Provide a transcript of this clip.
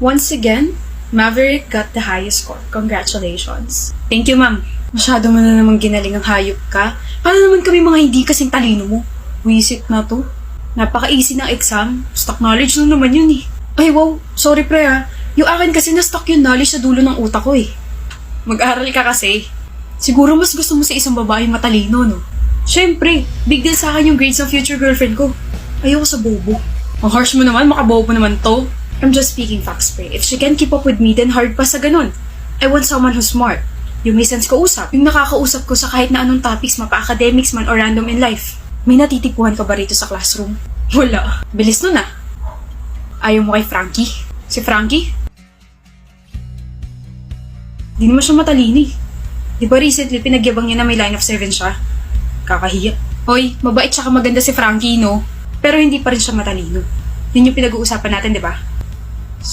Once again, Maverick got the highest score. Congratulations. Thank you, ma'am. Masyado mo na namang ginaling ang hayop ka. Paano naman kami mga hindi kasing talino mo? Wisit na to. Napaka-easy ng exam. Stock knowledge lang naman yun eh. Ay wow, sorry pre ha. Yung akin kasi na-stock yung knowledge sa dulo ng utak ko eh. Mag-aral ka kasi. Siguro mas gusto mo sa isang babae matalino, no? Siyempre, big deal sa akin yung grades ng future girlfriend ko. Ayoko sa bobo. Ang harsh mo naman, makabobo naman to. I'm just speaking facts, pre. If she can keep up with me, then hard pa sa ganun. I want someone who's smart. Yung may sense kausap. Yung nakakausap ko sa kahit na anong topics, mapa-academics man or random in life. May natitipuhan ka ba rito sa classroom? Wala. Bilis nun ah. Ayaw mo kay Frankie? Si Frankie? Di naman siya matalini. Di ba recently pinagyabang niya na may line of 7 siya? Kakahiya. Hoy, mabait siya maganda si Frankie, no? Pero hindi pa rin siya matalino. Yun yung pinag-uusapan natin, di ba?